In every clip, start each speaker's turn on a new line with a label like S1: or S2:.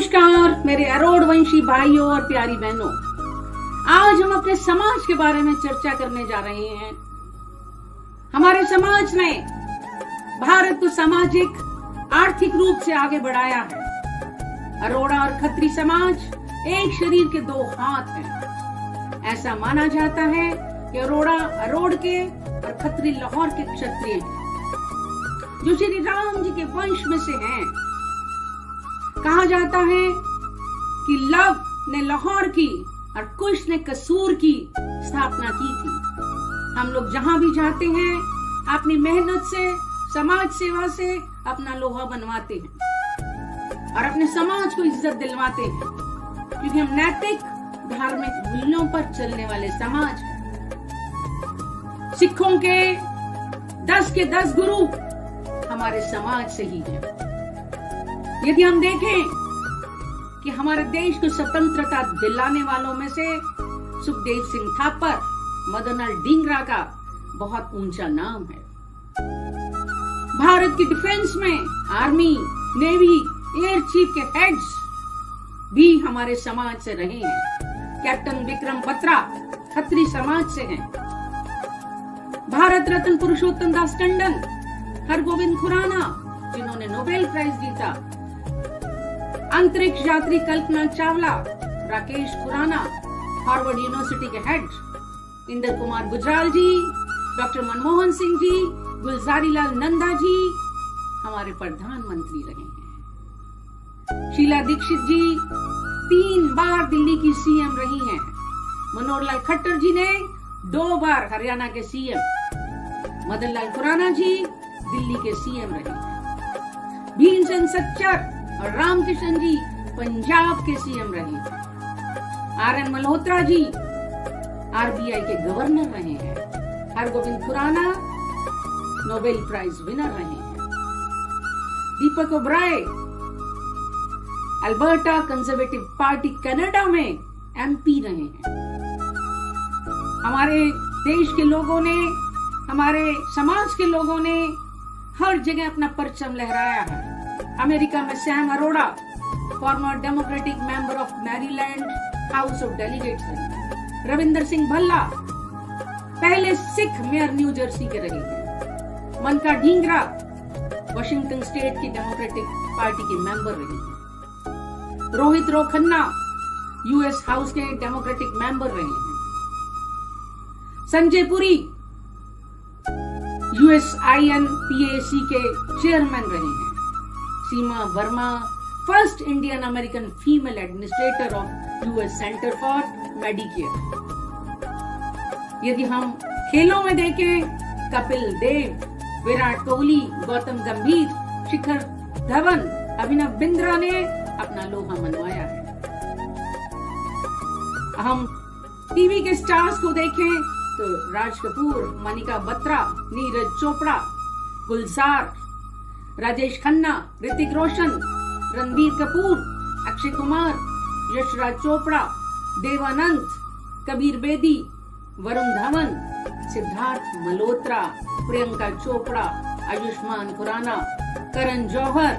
S1: नमस्कार मेरे अरोड़ वंशी भाइयों और प्यारी बहनों। आज हम अपने समाज के बारे में चर्चा करने जा रहे हैं। हमारे समाज ने भारत को सामाजिक आर्थिक रूप से आगे बढ़ाया है। अरोड़ा और खत्री समाज एक शरीर के दो हाथ हैं। ऐसा माना जाता है कि अरोड़ा अरोड़ के और खत्री लाहौर के क्षत्रिय हैं, जो श्री राम जी के वंश में से हैं। कहा जाता है कि लव ने लाहौर की और कुश ने कसूर की स्थापना की थी। हम लोग जहां भी जाते हैं अपनी मेहनत से, समाज सेवा से अपना लोहा बनवाते हैं और अपने समाज को इज्जत दिलवाते हैं, क्योंकि हम नैतिक धार्मिक मूल्यों पर चलने वाले समाज हैं। सिखों के 10 के 10 गुरु हमारे समाज से ही हैं। यदि हम देखें कि हमारे देश को स्वतंत्रता दिलाने वालों में से सुखदेव सिंह थापर, मदनलाल ढींगरा का बहुत ऊंचा नाम है। भारत की डिफेंस में आर्मी, नेवी, एयर चीफ के हेड्स भी हमारे समाज से रहे हैं। कैप्टन विक्रम बत्रा खत्री समाज से हैं। भारत रत्न पुरुषोत्तम दास टंडन, हरगोविंद खुराना जिन्होंने नोबेल प्राइज जीता, अंतरिक्ष यात्री कल्पना चावला, राकेश खुराना हार्वर्ड यूनिवर्सिटी के हेड, इंदर कुमार गुजराल जी, डॉक्टर मनमोहन सिंह जी, गुलजारीलाल नंदा जी हमारे प्रधानमंत्री रहे हैं। शीला दीक्षित जी 3 बार दिल्ली की सीएम रही हैं। मनोहर लाल खट्टर जी ने 2 बार हरियाणा के सीएम, मदन लाल खुराना जी दिल्ली के सीएम रहे हैं। भीमसेन सच्चर और रामकिशन जी पंजाब के सीएम रहे हैं। आरएन मल्होत्रा जी आरबीआई के गवर्नर रहे हैं। Hargobind Khurana Nobel prize winner रहे हैं। Deepak Obhrai Alberta Conservative Party Canada में एमपी रहे हैं। हमारे देश के लोगों ने, हमारे समाज के लोगों ने हर जगह अपना परचम लहराया है। अमेरिका में Sam Arora farmer democratic member of Maryland house of delegates हैं। रविंदर सिंह भल्ला पहले सिख मेयर न्यू जर्सी के रहे हैं। मनका ढींगरा वाशिंगटन स्टेट की डेमोक्रेटिक पार्टी के मेंबर रहे हैं। रोहित रो खन्ना यूएस हाउस के डेमोक्रेटिक मेंबर रहे हैं। संजय पुरी USINPAC के चेयरमैन रहे हैं। Seema Verma first Indian American female administrator of US Center for Medicare. यदि हम खेलों में देखें, कपिल देव, विराट कोहली, गौतम गंभीर, शिखर धवन, अभिनव बिंद्रा ने अपना लोहा मनवाया है। हम टीवी के स्टार्स को देखें तो राज कपूर, मनिका बत्रा, नीरज चोपड़ा, गुलजार, राजेश खन्ना, ऋतिक रोशन, रणबीर कपूर, अक्षय कुमार, यशराज चोपड़ा, देवानंद, कबीर बेदी, वरुण धवन, सिद्धार्थ मल्होत्रा, प्रियंका चोपड़ा, आयुष्मान खुराना, करण जौहर,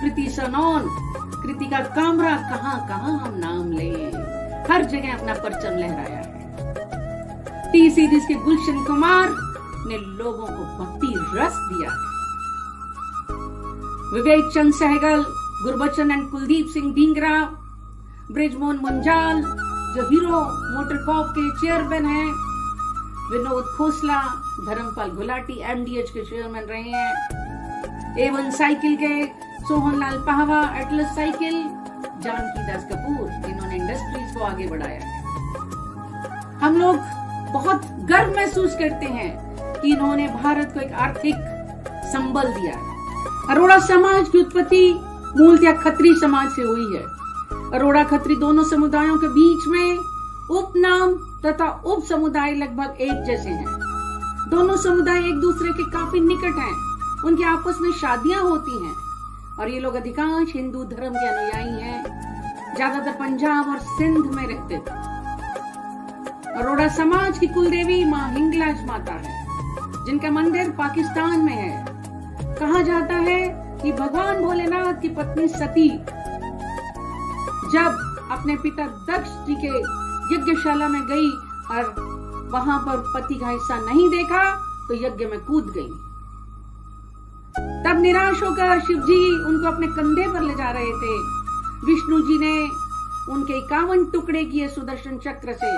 S1: कृति सनोन, कृतिका कामरा, कहां हम नाम लें, हर जगह अपना परचम लहराया है। टी सीरीज के गुलशन कुमार ने लोगों को भक्ति रस दिया है। विवेक चंद सहगल, गुरबचन एंड कुलदीप सिंह ढींगरा, ब्रिजमोहन मुंजाल जो हीरो मोटरकॉप के चेयरमैन हैं, विनोद खोसला, धर्मपाल गुलाटी एमडीएच के चेयरमैन रहे हैं। A1 साइकिल के सोहनलाल पाहवा, एटलस साइकिल, जानकी दास कपूर जिन्होंने इंडस्ट्रीज को आगे बढ़ाया है। हम लोग बहुत गर्व महसूस करते हैं कि इन्होंने भारत को एक आर्थिक संबल दिया है। अरोड़ा समाज की उत्पत्ति मूलतः खत्री समाज से हुई है। अरोड़ा खत्री दोनों समुदायों के बीच में उपनाम तथा उप समुदाय लगभग एक जैसे हैं। दोनों समुदाय एक दूसरे के काफी निकट हैं। उनके आपस में शादियां होती हैं और ये लोग अधिकांश हिंदू धर्म के अनुयायी हैं। ज्यादातर पंजाब और सिंध में रहते थे। अरोड़ा समाज की कुलदेवी मां हिंगलाज माता है, जिनका मंदिर पाकिस्तान में है। कहा जाता है कि भगवान भोलेनाथ की पत्नी सती जब अपने पिता दक्ष जी के यज्ञशाला में गई और वहां पर पति का हिस्सा नहीं देखा तो यज्ञ में कूद गई। तब निराश होकर शिव जी उनको अपने कंधे पर ले जा रहे थे। विष्णु जी ने उनके 51 टुकड़े किए सुदर्शन चक्र से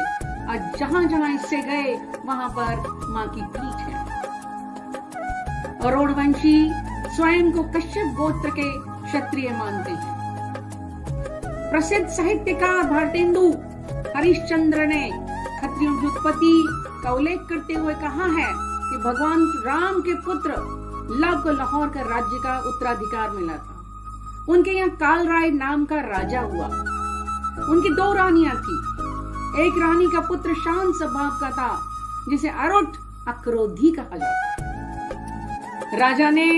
S1: और जहां जहां इससे गए वहां पर मां की पीठ है। अरोड़ वंशी स्वयं को कश्यप गोत्र के क्षत्रिय मानते हैं। प्रसिद्ध साहित्यकार भारतेंदु हरिश्चंद्र ने क्षत्रियों की उत्पत्ति का उल्लेख करते हुए कहा है कि भगवान राम के पुत्र लव को लाहौर का राज्य का उत्तराधिकार मिला था। उनके यहाँ कालराय नाम का राजा हुआ। उनकी 2 रानियां थी। एक रानी का पुत्र शांत स्वभाव का था जिसे अरुट अक्रोधी कहा जाता है। राजा ने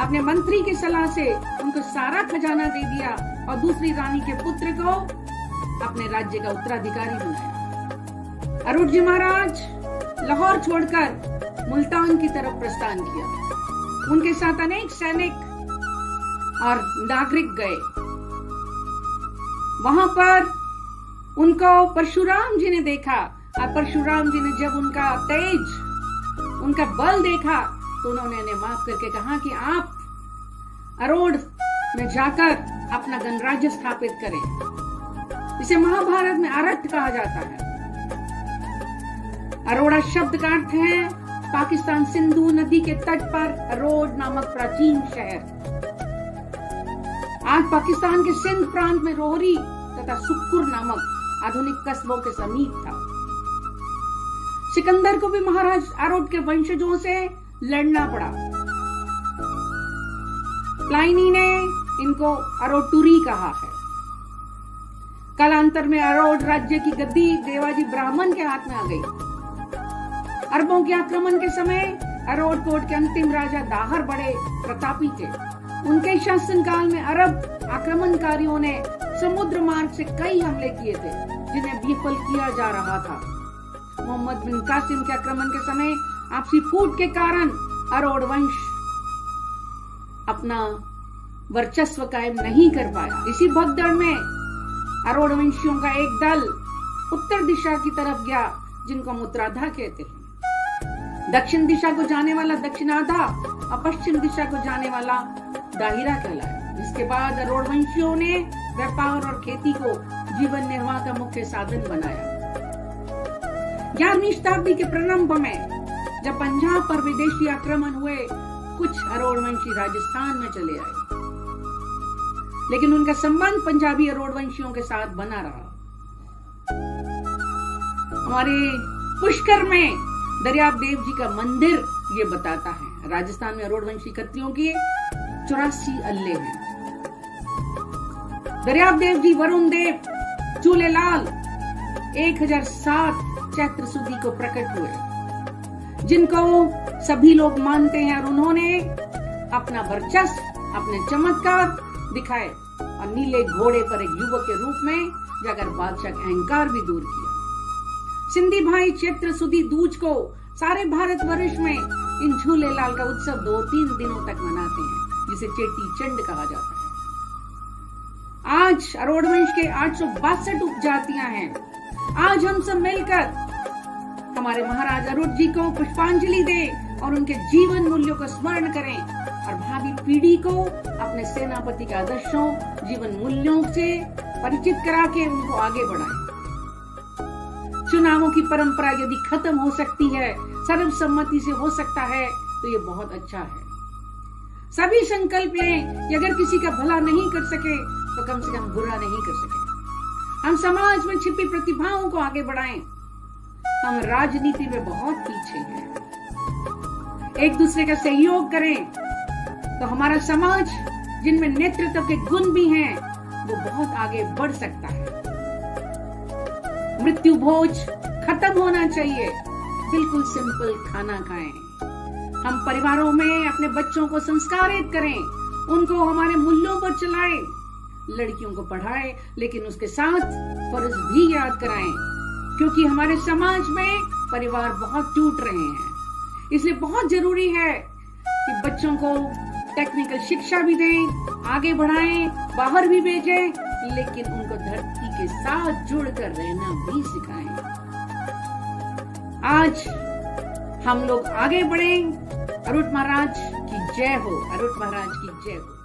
S1: अपने मंत्री की सलाह से उनको सारा खजाना दे दिया और दूसरी रानी के पुत्र को अपने राज्य का उत्तराधिकारी बनाया। अरुट जी महाराज लाहौर छोड़कर मुल्तान की तरफ प्रस्थान किया। उनके साथ अनेक सैनिक और नागरिक गए। वहां पर उनको परशुराम जी ने देखा और परशुराम जी ने जब उनका तेज, उनका बल देखा तो उन्होंने उन्हें माफ करके कहा कि आप अरोड़ में जाकर अपना गणराज्य स्थापित करें। इसे महाभारत में अरट कहा जाता है। अरोड़ा शब्द का अर्थ है पाकिस्तान सिंधु नदी के तट पर अरोड़ नामक प्राचीन शहर। आज पाकिस्तान के सिंध प्रांत में रोहरी तथा सुक्कुर नामक आधुनिक कस्बों के समीप था। सिकंदर को भी महाराज अरोड़ के वंशजों से लड़ना पड़ा। प्लाइनी ने इनको अरोटुरी कहा है। कालांतर में अरोड़ राज्य की गद्दी देवाजी ब्राह्मण के हाथ में आ गई। अरबों के आक्रमण के समय अरोड़ कोट के अंतिम राजा दाहर बड़े प्रतापी थे। उनके शासनकाल में अरब आक्रमणकारियों ने समुद्र मार्ग से कई हमले किए थे जिन्हें विफल किया जा रहा था। मोहम्मद बिन कासिम के आक्रमण के समय आपसी फूट के कारण अरोड़ वंश अपना वर्चस्व कायम नहीं कर पाया। इसी भगदड़ में अरोड़ वंशियों का एक दल उत्तर दिशा की तरफ गया जिनको हम उत्तराधा कहते हैं। दक्षिण दिशा को जाने वाला दक्षिणाधा और पश्चिम दिशा को जाने वाला दाहिरा कहलाया। इसके बाद अरोड़ वंशियों ने व्यापार और खेती को जीवन निर्वाह का मुख्य साधन बनाया। 11वीं शताब्दी के प्रारंभ में जब पंजाब पर विदेशी आक्रमण हुए, कुछ अरोड़ वंशी राजस्थान में चले आए, लेकिन उनका संबंध पंजाबी अरोड़ वंशियों के साथ बना रहा। हमारे पुष्कर में दरियाब देव जी का मंदिर ये बताता है। राजस्थान में अरोड़ वंशी क्षत्रियों के 84 अल्ले हैं। दरियाब देव जी वरुण देव चूलेलाल 1007 चैत्र सुदी को प्रकट हुए, जिनको सभी लोग मानते हैं, और उन्होंने अपना वर्चस्व, अपने चमत्कार दिखाए और नीले घोड़े पर एक युवक के रूप में जाकर बादशाह का अहंकार भी दूर किया। सिंधी भाई चैत्र सुदी दूज को सारे भारतवर्ष में इन झूलेलाल का उत्सव 2-3 दिनों तक मनाते हैं, जिसे चेटी चंड कहा जाता है। आज अरोड़ वंश के 862 उपजातियां हैं। आज हम सब मिलकर हमारे महाराज अरुट जी को पुष्पांजलि दें और उनके जीवन मूल्यों को स्मरण करें और भावी पीढ़ी को अपने सेनापति के आदर्शों, जीवन मूल्यों से परिचित करा के उनको आगे बढ़ाएं। चुनावों की परंपरा यदि खत्म हो सकती है, सर्वसम्मति से हो सकता है, तो ये बहुत अच्छा है। सभी संकल्प लें कि अगर किसी का भला नहीं कर सके तो कम से कम बुरा नहीं कर सके। हम समाज में छिपी प्रतिभाओं को आगे बढ़ाएं। हम राजनीति में बहुत पीछे हैं। एक दूसरे का सहयोग करें तो हमारा समाज, जिनमें नेतृत्व के गुण भी हैं, वो बहुत आगे बढ़ सकता है। मृत्यु भोज खत्म होना चाहिए। बिल्कुल सिंपल खाना खाएं। हम परिवारों में अपने बच्चों को संस्कारित करें, उनको हमारे मूल्यों पर चलाएं। लड़कियों को पढ़ाएं, लेकिन उसके साथ फर्ज भी याद कराएं, क्योंकि हमारे समाज में परिवार बहुत टूट रहे हैं। इसलिए बहुत जरूरी है कि बच्चों को टेक्निकल शिक्षा भी दें, आगे बढ़ाएं, बाहर भी भेजें, लेकिन उनको धरती के साथ जुड़कर रहना भी सिखाएं। आज हम लोग आगे बढ़ें। अरुट महाराज की जय हो। अरुट महाराज की जय हो।